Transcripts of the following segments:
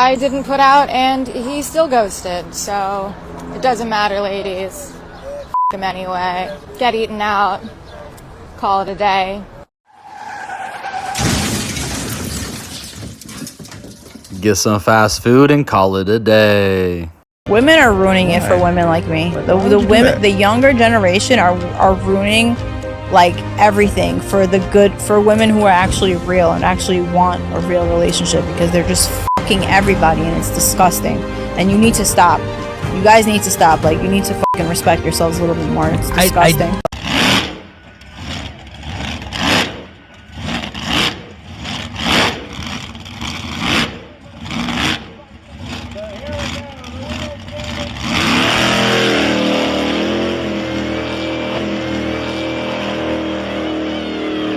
I didn't put out, and he still ghosted. So it doesn't matter, ladies. F him anyway. Get eaten out. Call it a day. Get some fast food and call it a day. Women are ruining it for women like me. The younger generation are ruining like everything for women who are actually real and actually want a real relationship, because they're just fucking everybody and it's disgusting. And you need to stop. You guys need to stop. Like, you need to fucking respect yourselves a little bit more. It's disgusting.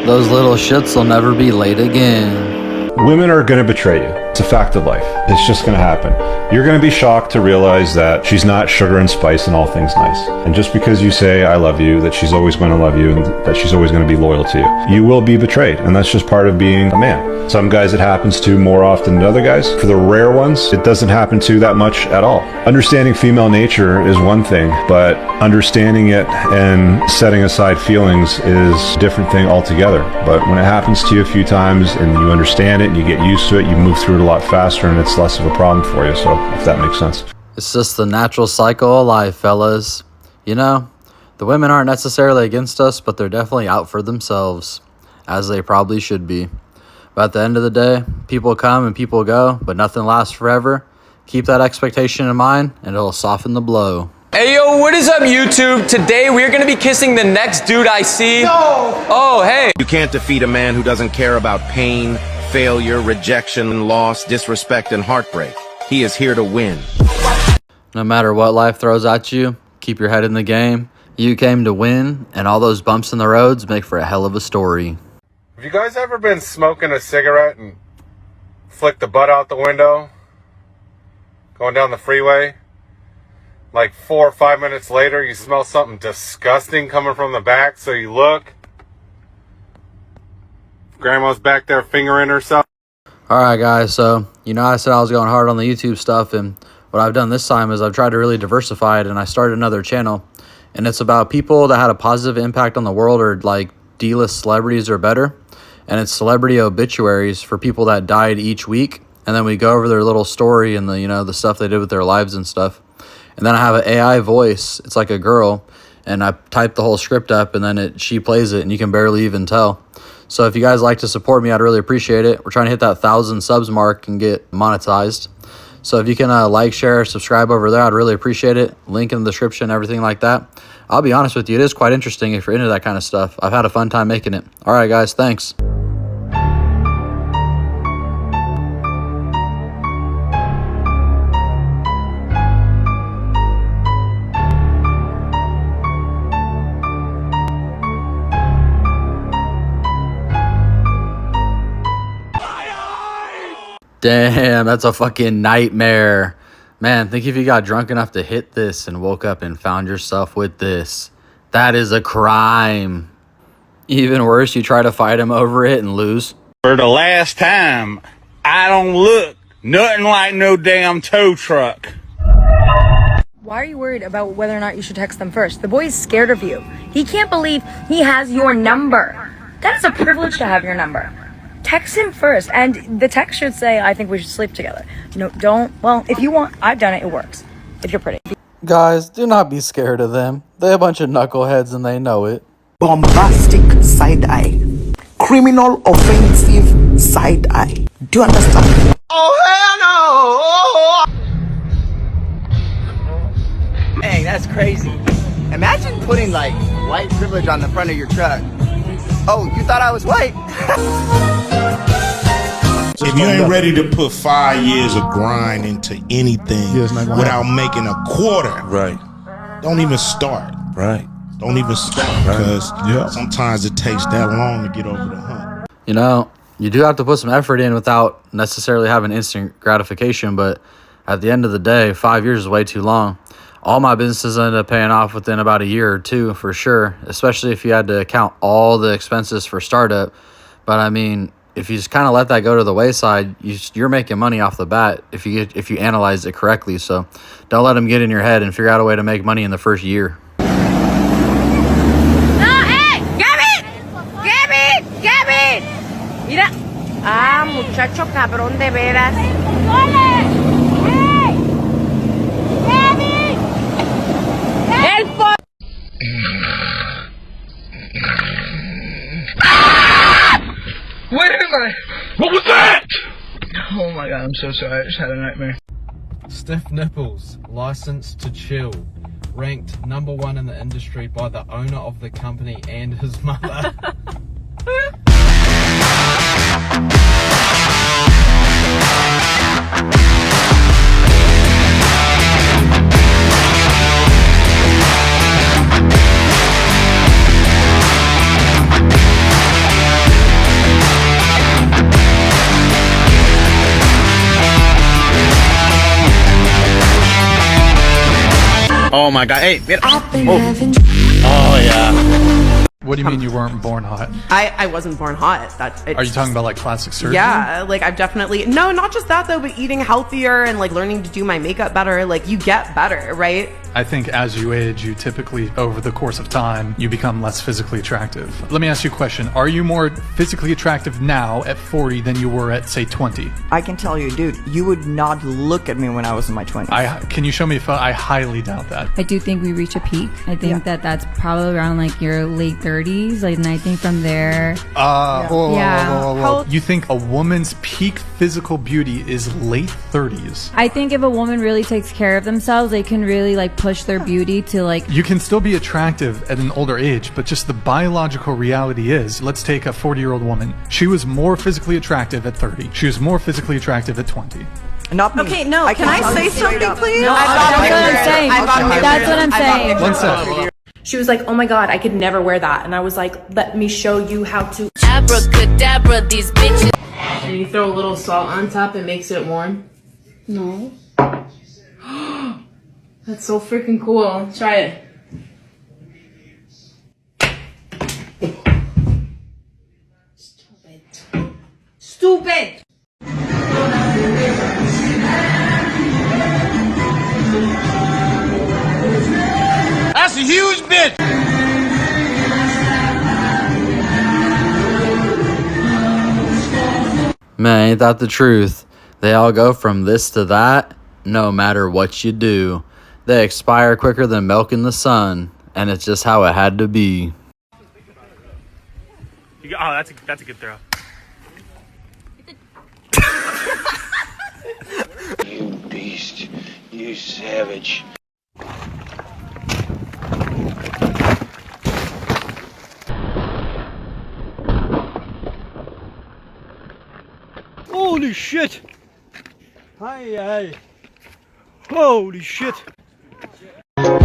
Those little shits will never be late again. Women are going to betray you. It's a fact of life. It's just going to happen. You're going to be shocked to realize that she's not sugar and spice and all things nice. And just because you say, I love you, that she's always going to love you and that she's always going to be loyal to you. You will be betrayed. And that's just part of being a man. Some guys it happens to more often than other guys. For the rare ones, it doesn't happen to that much at all. Understanding female nature is one thing, but understanding it and setting aside feelings is a different thing altogether. But when it happens to you a few times and you understand it and you get used to it, you move through it a lot faster and it's less of a problem for you. So if that makes sense. It's just the natural cycle of life, fellas. You know, the women aren't necessarily against us, but they're definitely out for themselves, as they probably should be. But at the end of the day, people come and people go, but nothing lasts forever. Keep that expectation in mind, and it'll soften the blow. Hey, yo, what is up, YouTube? Today, we're gonna be kissing the next dude I see. No! Oh, hey! You can't defeat a man who doesn't care about pain, failure, rejection, loss, disrespect, and heartbreak. He is here to win. No matter what life throws at you, keep your head in the game. You came to win, and all those bumps in the roads make for a hell of a story. Have you guys ever been smoking a cigarette and flick the butt out the window? Going down the freeway? Like 4 or 5 minutes later, you smell something disgusting coming from the back, so you look. Grandma's back there fingering herself. Alright guys, so you know I said I was going hard on the YouTube stuff, and what I've done this time is I've tried to really diversify it, and I started another channel, and it's about people that had a positive impact on the world, or like D-list celebrities or better, and it's celebrity obituaries for people that died each week, and then we go over their little story and the, you know, the stuff they did with their lives and stuff. And then I have an AI voice. It's like a girl, and I type the whole script up, and then she plays it, and you can barely even tell. So if you guys like to support me, I'd really appreciate it. We're trying to hit that 1,000 subs mark and get monetized. So if you can like, share, subscribe over there, I'd really appreciate it. Link in the description, everything like that. I'll be honest with you, it is quite interesting if you're into that kind of stuff. I've had a fun time making it. All right, guys, thanks. Damn, that's a fucking nightmare. Man, think if you got drunk enough to hit this and woke up and found yourself with this. That is a crime. Even worse, you try to fight him over it and lose. For the last time, I don't look nothing like no damn tow truck. Why are you worried about whether or not you should text them first? The boy's scared of you. He can't believe he has your number. That's a privilege to have your number. Text him first, and the text should say, I think we should sleep together. No, don't. Well, if you want, I've done it. It works. If you're pretty. Guys, do not be scared of them. They're a bunch of knuckleheads and they know it. Bombastic side eye. Criminal offensive side eye. Do you understand? Oh, hell no! Dang, that's crazy. Imagine putting, like, white privilege on the front of your truck. Oh, you thought I was white? If you ain't ready to put 5 years of grind into anything without making a quarter, right? Don't even start. Right. Don't even start, because sometimes it takes that long to get over the hump. You know, you do have to put some effort in without necessarily having instant gratification, but at the end of the day, 5 years is way too long. All my businesses ended up paying off within about a year or two for sure, especially if you had to account all the expenses for startup. But I mean, if you just kind of let that go to the wayside, you're making money off the bat if you analyze it correctly. So don't let them get in your head and figure out a way to make money in the first year. Mira. Ah, muchacho cabrón de veras. Where am I? What was that? Oh my god, I'm so sorry. I just had a nightmare. Stiff nipples, licensed to chill. Ranked #1 in the industry by the owner of the company and his mother. Oh my god, hey, mira. Oh yeah. What do you mean you weren't born hot? I wasn't born hot. Are you talking about like plastic surgery? Yeah, like I've definitely, no, not just that though, but eating healthier and like learning to do my makeup better. Like you get better, right? I think as you age, you typically, over the course of time, you become less physically attractive. Let me ask you a question. Are you more physically attractive now at 40 than you were at, say, 20? I can tell you, dude, you would not look at me when I was in my 20s. Can you show me a photo? I highly doubt that. I do think we reach a peak. I think that's probably around like your late 30s. Like, and I think from there... Whoa. You think a woman's peak physical beauty is late 30s? I think if a woman really takes care of themselves, they can really like push their beauty to like... You can still be attractive at an older age, but just the biological reality is, let's take a 40-year-old woman. She was more physically attractive at 30. She was more physically attractive at 20. Not me. Okay, no, can I say something, please? No, that's what I'm saying. That's what I'm saying. One second. She was like, oh my god, I could never wear that. And I was like, let me show you how to. Abracadabra, these bitches. And you throw a little salt on top, it makes it warm? No. That's so freaking cool. Try it. Stupid! That's a huge bitch! Man, ain't that the truth? They all go from this to that, no matter what you do. They expire quicker than milk in the sun, and it's just how it had to be. Oh, that's a good throw. You beast. You savage. Holy shit! Hi. Holy shit! No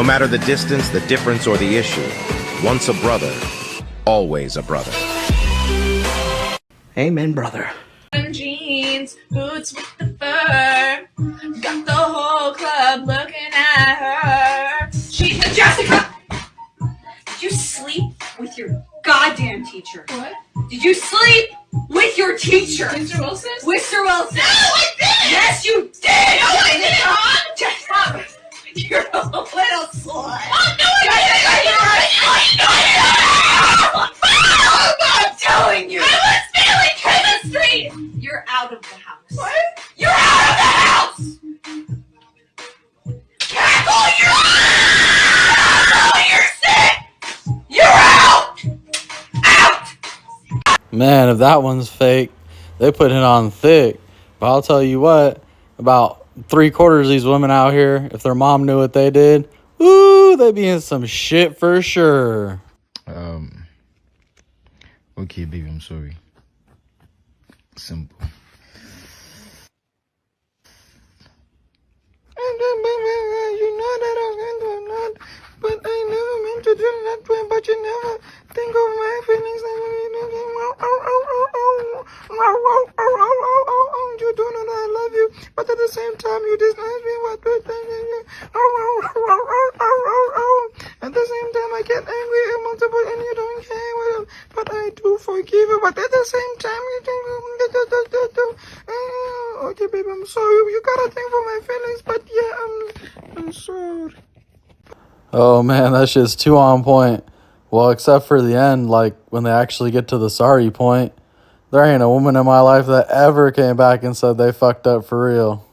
matter the distance, the difference, or the issue, once a brother, always a brother. Amen, brother. Jeans, boots with the fur. Got the whole club looking at her. She's a Jessica! Did you sleep with your goddamn teacher? What? Did you sleep with your teacher? Mr. Wilson? Mr. Wilson! No, I didn't! Yes, you did! No, I didn't! Mom! Stop! You're a little slut! Mom, no, I didn't! I'm telling you! I was failing chemistry! You're out of the house. What? You're out of the house! Cackle, you're out! You're sick! You're out! Out! Man, if that one's fake, they put it on thick. But I'll tell you what, about 3/4 of these women out here, if their mom knew what they did, woo, they'd be in some shit for sure. Okay, baby, I'm sorry. Simple. You know that I was going to not, but I never meant to do that way, but you never think of my feelings. You do know that I love you, but at the same time you despise me. At the same time I can't you, but at the same time, you think, okay, baby, I'm sorry. You gotta think for my feelings, but yeah, I'm sorry. Oh man, that shit's too on point. Well, except for the end, like when they actually get to the sorry point, there ain't a woman in my life that ever came back and said they fucked up for real.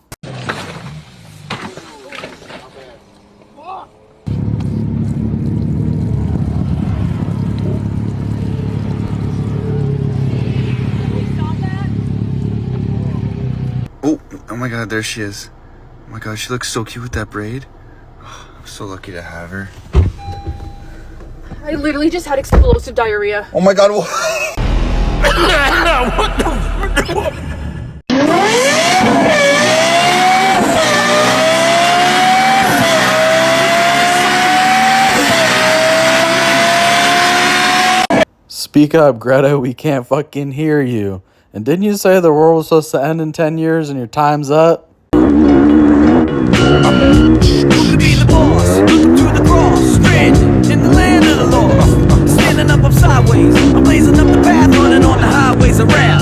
Oh my god, there she is. Oh my god, she looks so cute with that braid. Oh, I'm so lucky to have her. I literally just had explosive diarrhea. Oh my god, what? What the? Speak up, Greta, we can't fucking hear you. And didn't you say the world was supposed to end in 10 years and your time's up? Who could be the boss? Looking through the cross, straight in the land of the law. Standing up sideways, I'm blazing up the path, running on the highways of rap.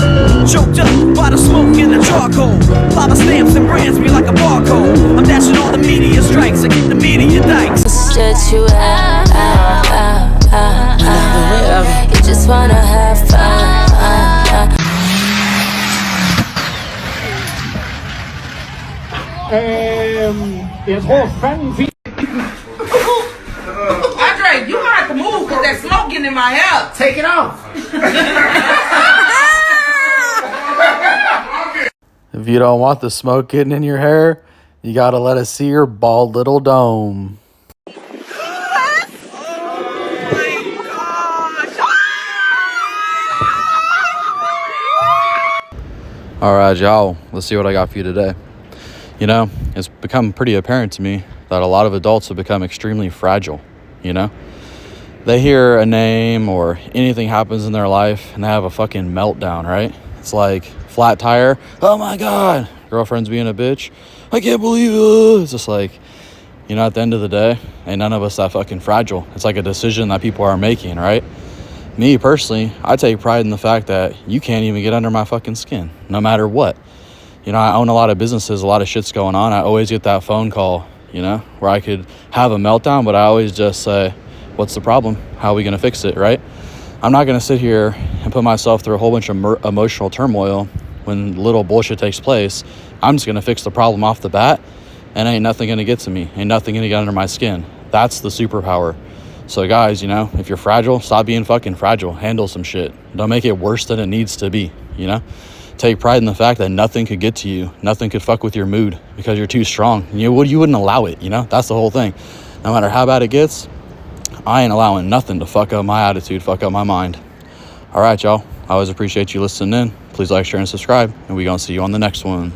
Choked up by the smoke and the charcoal. Lava stamps and brands me like a barcode. I'm dashing all the media strikes, I keep the media dikes. Stretch you out. You just wanna have fun. Jeg tror fanden fint. Andre, you gonna have to move because that smoke getting in my hair. Take it off. If you don't want the smoke getting in your hair, you gotta let us see your bald little dome. Alright, y'all, let's see what I got for you today. You know, it's become pretty apparent to me that a lot of adults have become extremely fragile, you know? They hear a name or anything happens in their life and they have a fucking meltdown, right? It's like, flat tire, oh my god, girlfriend's being a bitch, I can't believe it. It's just like, you know, at the end of the day, ain't none of us that fucking fragile. It's like a decision that people are making, right? Me, personally, I take pride in the fact that you can't even get under my fucking skin, no matter what. You know, I own a lot of businesses, a lot of shit's going on. I always get that phone call, you know, where I could have a meltdown, but I always just say, what's the problem? How are we going to fix it, right? I'm not going to sit here and put myself through a whole bunch of emotional turmoil when little bullshit takes place. I'm just going to fix the problem off the bat, and ain't nothing going to get to me. Ain't nothing going to get under my skin. That's the superpower. So guys, you know, if you're fragile, stop being fucking fragile. Handle some shit. Don't make it worse than it needs to be, you know? Take pride in the fact that nothing could get to you. Nothing could fuck with your mood because you're too strong. You wouldn't allow it, you know? That's the whole thing. No matter how bad it gets, I ain't allowing nothing to fuck up my attitude, fuck up my mind. All right, y'all. I always appreciate you listening in. Please like, share, and subscribe, and we gonna see you on the next one.